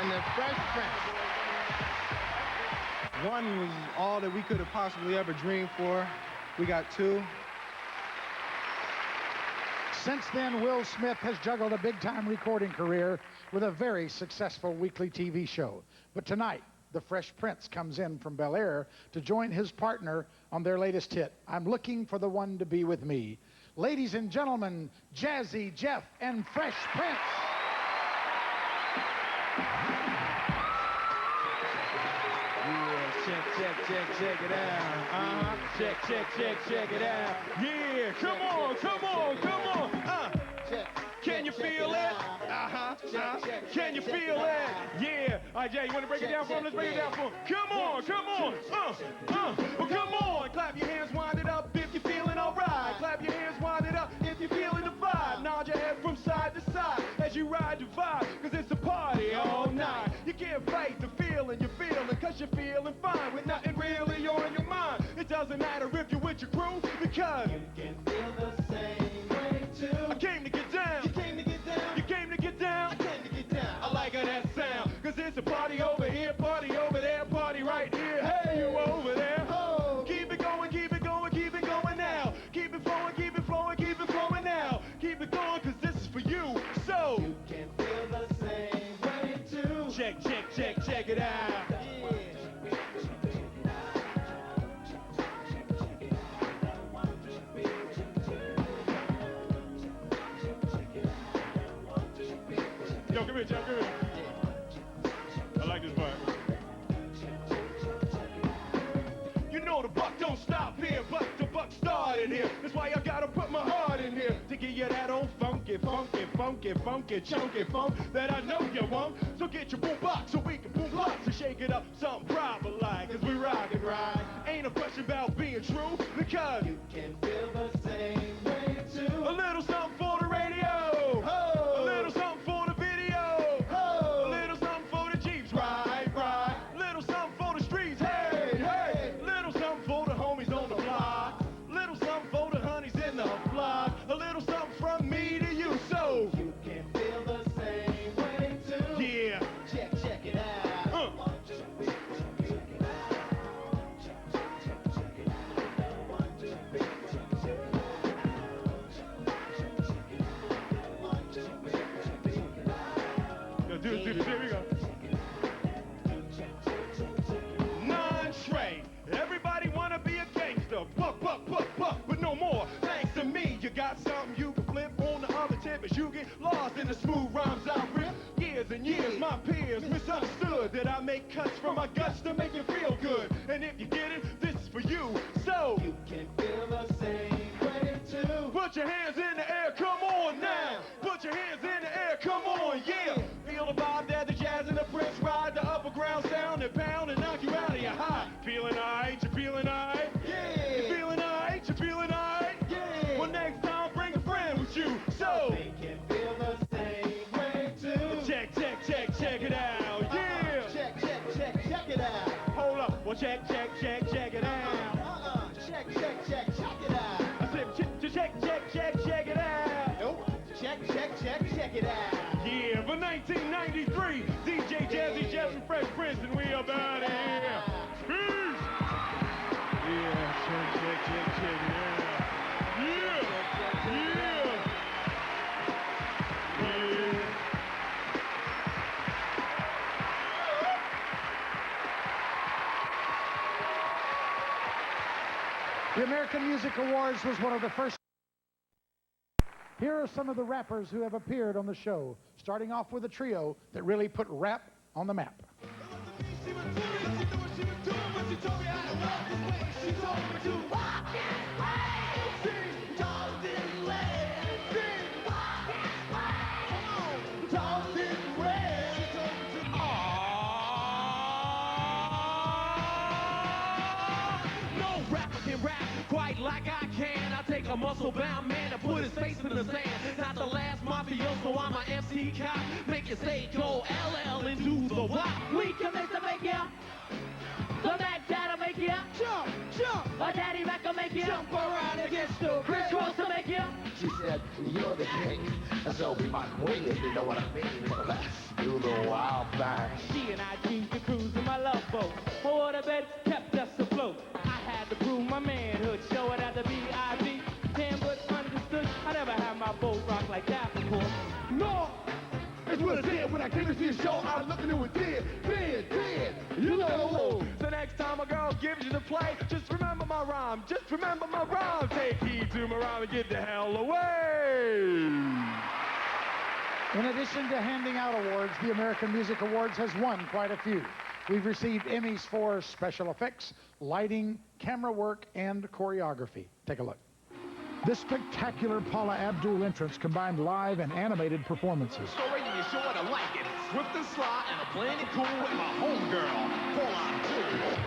and the Fresh Prince. One was all that we could have possibly ever dreamed for. We got 2. Since then, Will Smith has juggled a big-time recording career with a very successful weekly TV show. But tonight, the Fresh Prince comes in from Bel Air to join his partner on their latest hit, I'm Looking for the One to Be With Me. Ladies and gentlemen, Jazzy Jeff and Fresh Prince. Check it out. Check it out. Yeah, come on. Can you feel it? Can you feel it? Yeah. All right, Jay, you want to break it down for him? Let's break it down for him. Come on. Well, come on. Clap your hands, wind it up if you're feeling all right. Clap your hands, wind it up if you're feeling the vibe. Nod your head from side to side as you ride the vibe, because it's a party all night. You can't fight the feeling you're feeling, because you're feeling fine with nothing really on your mind. It doesn't matter if you're with your crew, because you can feel the same way too. I came to get down. You came to get down. You came to get down. I came to get down. I like how that sound, because it's a party over here, party over there, party right here. Hey, you over there. Oh, keep it going now. Keep it flowing now. Keep it going, because this is for you. So you can feel the same way too. Check it out. Yo, come here. I like this part. You know the buck don't stop here, but the buck started here. That's why I gotta put my heart in here to give you that old funky, chunky funk that I know you want. So get your boom box so we can boom box and shake it up something proper like, 'cause we rock and ride. Ain't a question about being true, because you can feel the same way too. A little something for the radio. Oh. A little something for the video. Oh. A little something for the Jeeps. Right. Little something for the streets. Hey. Little something for the homies on the block. Little something for the honeys in the block. A little something from me to you, so you can feel the same way too. Yeah. Check it out. Do this, here we go. Non-Trey, everybody wanna be a gangster, buck, but no more. Thanks to me, you got something you can flip on the other tip as you get lost in the smooth rhymes I rip. Years and years, my peers misunderstood that I make cuts from my guts to make it feel good. And if you get it, this is for you, so you can feel the same way too. Put your hands in the air, come on now. Put your hands in the air, come on, yeah. Feel the vibe that the Jazz and the Prince ride, the upper ground sound and pound and knock you out of your high. Feeling alright, you feeling alright? Yeah. You feeling alright, you feeling alright? Yeah. Well, next time bring a friend with you, so they can feel the same way too. Check it out, yeah. Check it out. Hold up, well check it out. Check it out. I said check it out. Nope. Check it out. Yeah, for 1993, DJ Jazzy Jeff and Fresh Prince, and we about here. Peace. Yeah, check it out. Yeah. The American Music Awards was one of the first Here are some of the rappers who have appeared on the show, starting off with a trio that really put rap on the map. Quite like I can, I take a muscle-bound man and put his face in the sand. Not the last mafioso, I'm an MC cop. Make you say go LL and do the WAP. We commence to make ya. The Mac Daddy make ya. Jump, jump. A Daddy Mac will make ya. Jump around against the Chris Cross to make ya. She said, you're the king, so be my queen, if you know what I mean. Let's do the wild thing. She and I used to cruise in my love boat. Water beds kept us afloat. I had to prove my manhood, show it at the B.I.B. Damn but understood, I never had my boat rock like that before. No! It's what I said when I came to see a show. I was looking at it dead. You know. The next time a girl gives you the play, just remember my rhyme. Just remember my rhyme. Take heed to my rhyme and get the hell away. In addition to handing out awards, the American Music Awards has won quite a few. We've received Emmys for special effects, lighting, camera work, and choreography. Take a look. This spectacular Paula Abdul entrance combined live and animated performances. Story and you're sure to like it. Swift and sly and a plenty cool with my homegirl. Paula Abdul.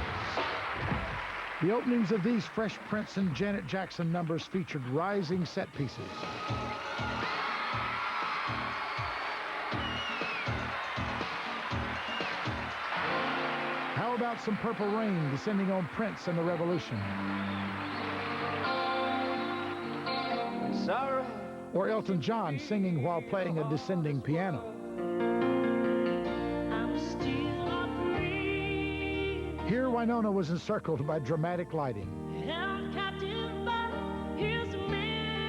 The openings of these Fresh Prince and Janet Jackson numbers featured rising set pieces. How about some Purple Rain descending on Prince and the Revolution? Sorry. Or Elton John singing while playing a descending piano. Here Winona was encircled by dramatic lighting. Held captive by his memory.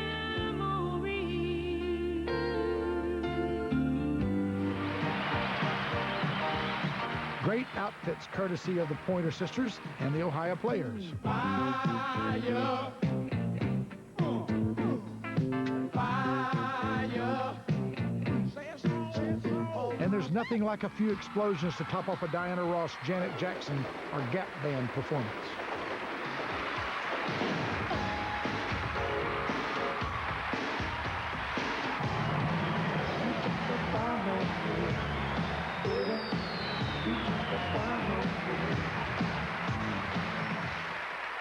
Great outfits courtesy of the Pointer Sisters and the Ohio Players. Fire. And there's nothing like a few explosions to top off a Diana Ross, Janet Jackson, or Gap Band performance.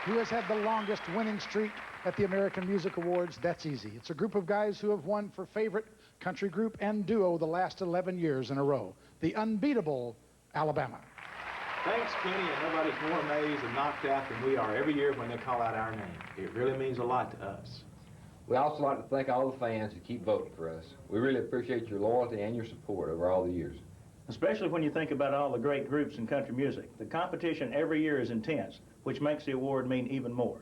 Who has had the longest winning streak at the American Music Awards? That's easy. It's a group of guys who have won for favorite country group and duo the last 11 years in a row. The unbeatable Alabama. Thanks, Kenny, and nobody's more amazed and knocked out than we are every year when they call out our name. It really means a lot to us. We also like to thank all the fans who keep voting for us. We really appreciate your loyalty and your support over all the years. Especially when you think about all the great groups in country music. The competition every year is intense, which makes the award mean even more.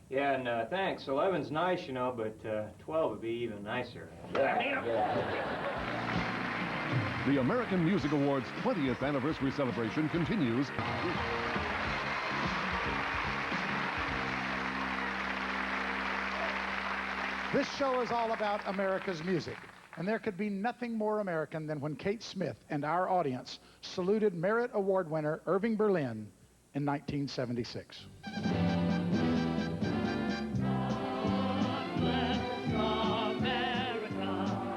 Yeah, and thanks. 11's nice, you know, but 12 would be even nicer. The American Music Awards 20th anniversary celebration continues. This show is all about America's music. And there could be nothing more American than when Kate Smith and our audience saluted Merit Award winner Irving Berlin in 1976.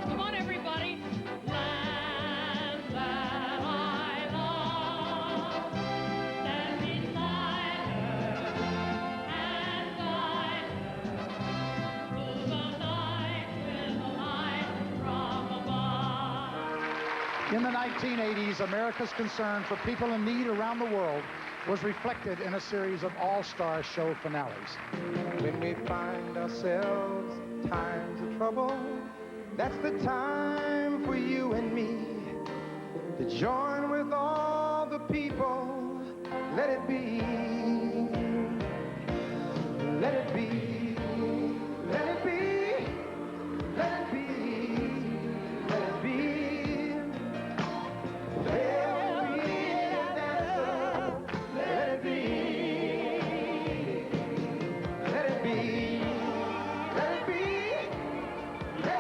Come on, everybody. Land that I love. Stand beside her and guide her through the night with the light from above. In the 1980s, America's concern for people in need around the world was reflected in a series of all-star show finales. When we find ourselves in times of trouble, that's the time for you and me to join with all the people. Let it be. Let it be. Let it be. Let it be. Let it be. There will be an answer. Let it be. Let it be. Let it be. Let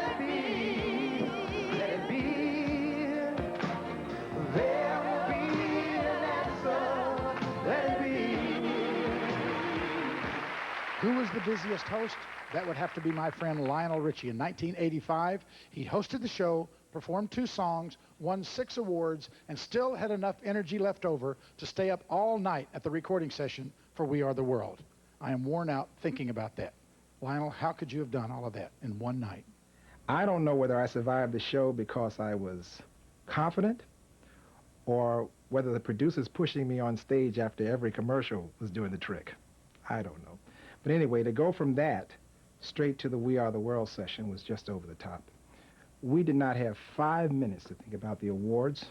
Who was the busiest host? That would have to be my friend Lionel Richie. In 1985, he hosted the show, performed 2 songs, won 6 awards, and still had enough energy left over to stay up all night at the recording session for We Are the World. I am worn out thinking about that. Lionel, how could you have done all of that in one night? I don't know whether I survived the show because I was confident or whether the producers pushing me on stage after every commercial was doing the trick. I don't know. But anyway, to go from that straight to the We Are the World session was just over the top. We did not have 5 minutes to think about the awards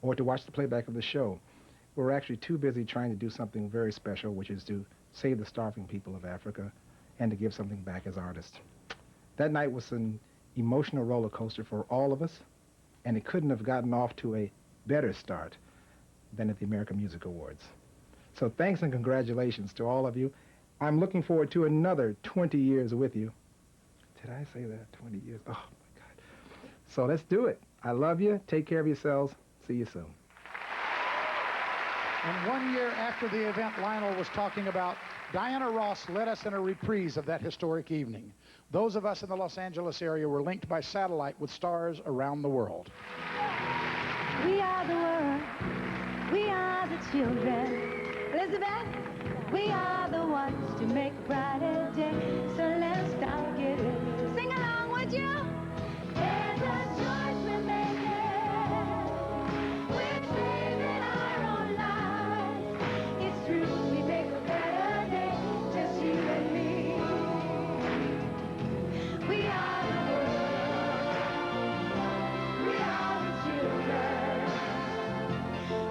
or to watch the playback of the show. We were actually too busy trying to do something very special, which is to save the starving people of Africa and to give something back as artists. That night was an emotional roller coaster for all of us, and it couldn't have gotten off to a better start than at the American Music Awards. So thanks and congratulations to all of you. I'm looking forward to another 20 years with you. Did I say that? 20 years? Oh, my God. So let's do it. I love you. Take care of yourselves. See you soon. And 1 year after the event Lionel was talking about, Diana Ross led us in a reprise of that historic evening. Those of us in the Los Angeles area were linked by satellite with stars around the world. We are the world. We are the children. Elizabeth, we are the ones to make a brighter day. So let's start getting. Sing along, would you? There's a choice we're making. We're saving our own lives. It's true, we make a better day. Just you and me. We are the world. We are the children.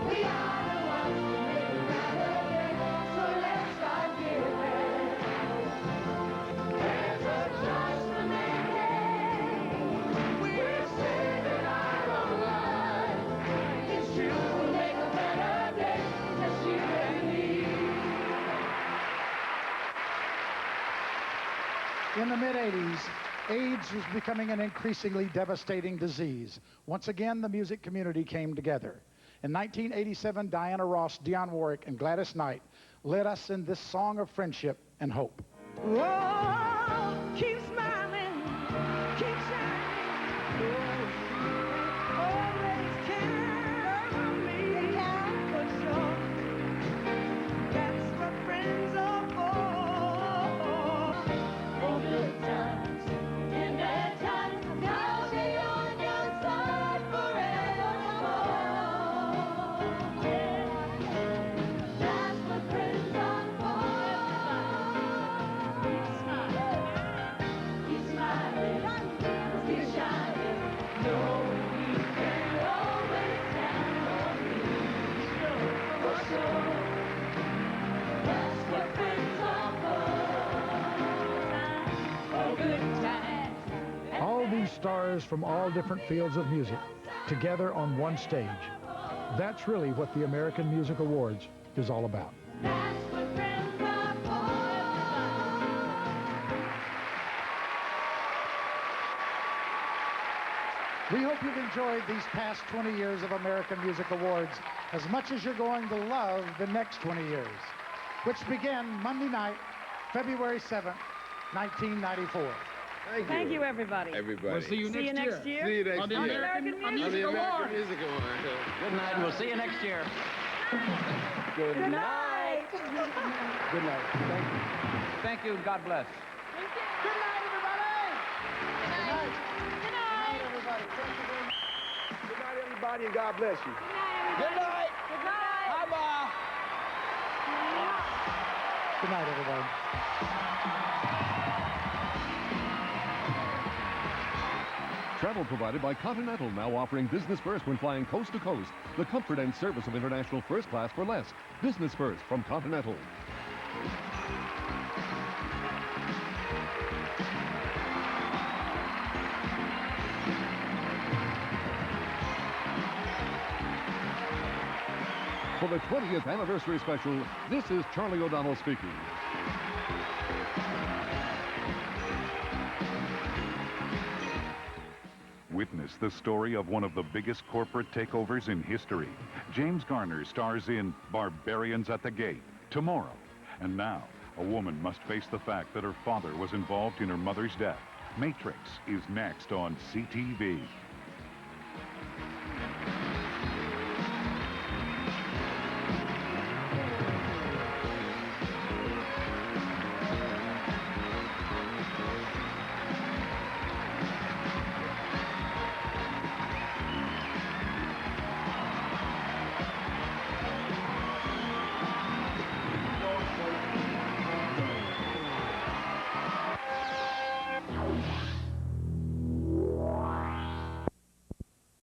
We are the ones to make a brighter day. So let's start giving. There's a choice we're making. We're saving our own lives. It's true, we'll make a better day. Just you and me. In the mid-'80s, AIDS was becoming an increasingly devastating disease. Once again, the music community came together. In 1987, Diana Ross, Dionne Warwick, and Gladys Knight led us in this song of friendship and hope. Oh, keep smiling, keep shining. Always care for me, for sure. That's what friends are for. For good times and bad times, I'll be on your side forevermore. Yeah, that's what friends are for. Keep smiling, keep smiling, keep shining. Knowing we can always count on you. For sure, that's what friends are for. For good times. All these stars from all different fields of music together on one stage. That's really what the American Music Awards is all about. That's what friends are We hope you've enjoyed these past 20 years of American Music Awards as much as you're going to love the next 20 years, which began Monday night, February 7th, 1994. Thank you, everybody. Everybody. We'll see you next year. See you next On the year. American On Music the American Awards. Music Awards. Good night, and we'll see you next year. Good Good night. Good night. Thank you. Thank you, and God bless. Good night, everybody. Good night. Good night. Everybody. Thank you very much. Good night, everybody, and God bless you. Good night. Good night. Bye-bye. Good night, everybody. Travel provided by Continental, now offering business first when flying coast to coast. The comfort and service of international first class for less. Business first from Continental. For the 20th anniversary special, this is Charlie O'Donnell speaking. Witness the story of one of the biggest corporate takeovers in history. James Garner stars in Barbarians at the Gate tomorrow. And now, A woman must face the fact that her father was involved in her mother's death. Matrix is next on CTV.